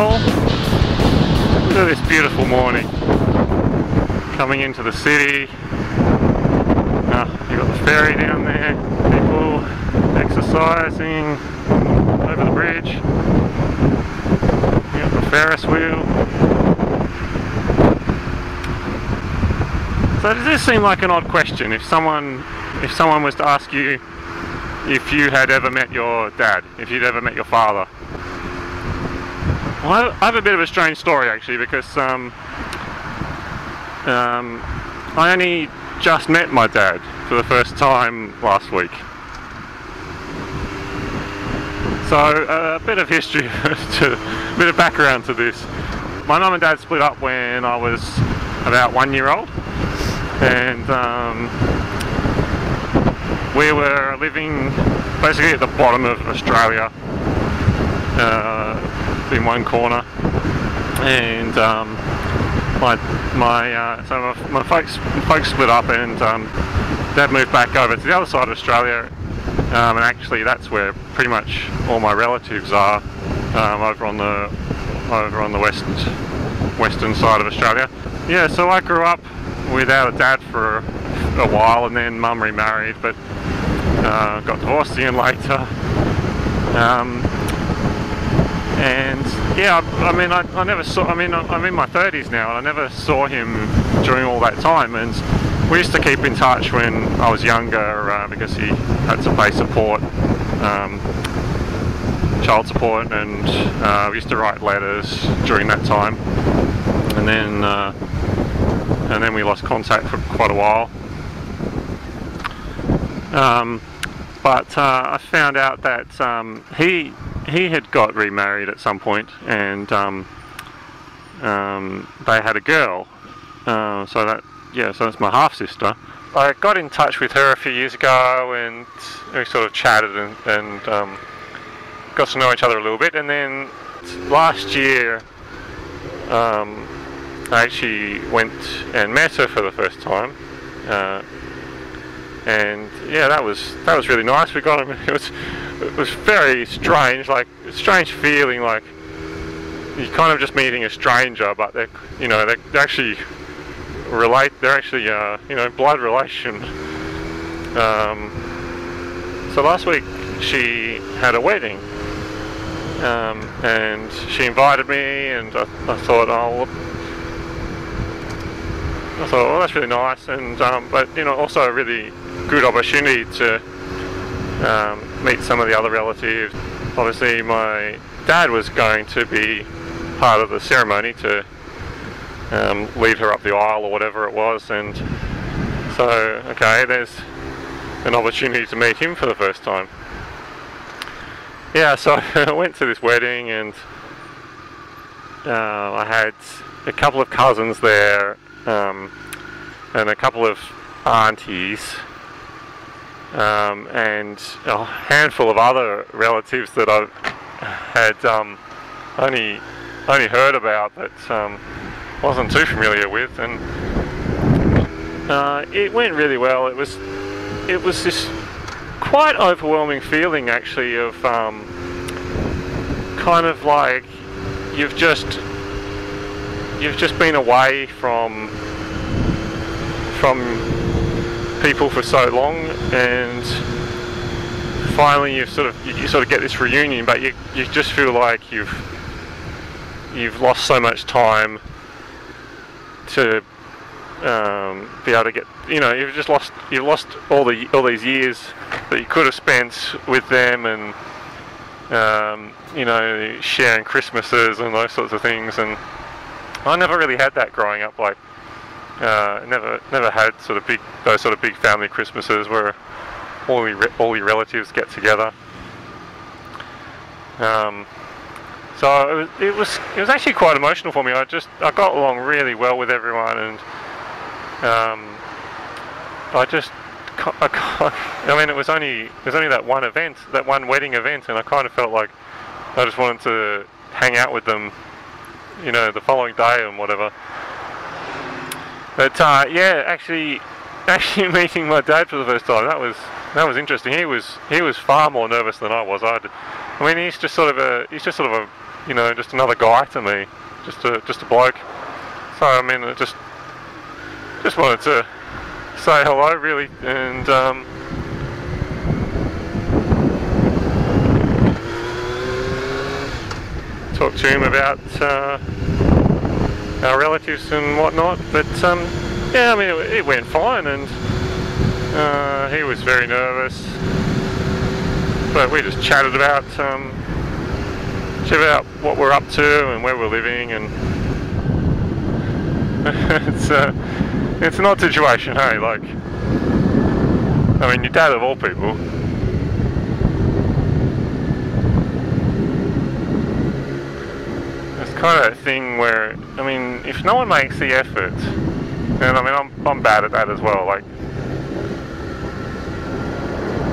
all. Look at this beautiful morning. Coming into the city. You've got the ferry down there. People exercising over the bridge. You've got the Ferris wheel. So does this seem like an odd question if someone was to ask you if you had ever met your dad, if you'd ever met your father? Well, I have a bit of a strange story actually, because I only just met my dad for the first time last week. So a bit of history, a bit of background to this. My mum and dad split up when I was about 1 year old, and we were living basically at the bottom of Australia, in one corner, and my folks split up, and Dad moved back over to the other side of Australia, and actually that's where pretty much all my relatives are, over on the western side of Australia. Yeah, so I grew up without a dad for a while, and then Mum remarried, but got divorced again later. And yeah, I never saw. I'm in my 30s now, and I never saw him during all that time. And we used to keep in touch when I was younger, because he had to pay support, child support, and we used to write letters during that time. And then we lost contact for quite a while. But I found out that he had got remarried at some point, and they had a girl. So that's my half sister. I got in touch with her a few years ago, and we sort of chatted and got to know each other a little bit. And then last year, I actually went and met her for the first time. And yeah, that was really nice. We got him. It was very strange, like a strange feeling, like you're kind of just meeting a stranger, but they actually relate. They're actually blood relation. So last week she had a wedding, and she invited me, and I thought, well, that's really nice, and but also a really good opportunity to meet some of the other relatives. Obviously my dad was going to be part of the ceremony to lead her up the aisle or whatever it was, and so okay, there's an opportunity to meet him for the first time. Yeah, so I went to this wedding, and I had a couple of cousins there, and a couple of aunties, and a handful of other relatives that I had only heard about, but wasn't too familiar with, and it went really well. It was this quite overwhelming feeling actually of kind of like you've just been away from people for so long, and finally you sort of get this reunion, but you just feel like you've lost so much time to be able to get, you've lost all these years that you could have spent with them, and sharing Christmases and those sorts of things. And I never really had that growing up. Like never had those sort of big family Christmases where all your relatives get together. So it was actually quite emotional for me. I got along really well with everyone, and it was only that one event, that one wedding event, and I kind of felt like I just wanted to hang out with them, the following day and whatever. But yeah, actually meeting my dad for the first time, that was interesting. He was far more nervous than I was. He's just sort of a you know, just another guy to me, just a bloke. So I mean, I just wanted to say hello, really, and talk to him about our relatives and whatnot. But yeah, I mean, it went fine, and he was very nervous, but we just chatted about what we're up to and where we're living, and it's an odd situation, hey? Like, I mean, your dad of all people. It's kind of that thing where, I mean, if no one makes the effort, and I mean, I'm bad at that as well. Like,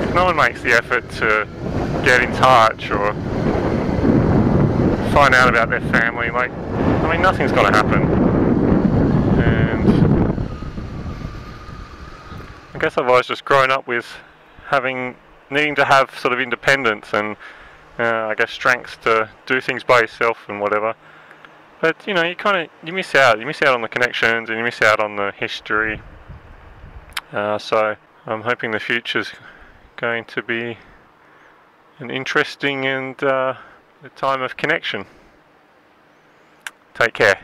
if no one makes the effort to get in touch or find out about their family, like, I mean, nothing's going to happen. And I guess I've always just grown up with needing to have sort of independence and I guess strength to do things by yourself and whatever. But you know, you miss out. You miss out on the connections, and you miss out on the history. So I'm hoping the future's going to be an interesting and a time of connection. Take care.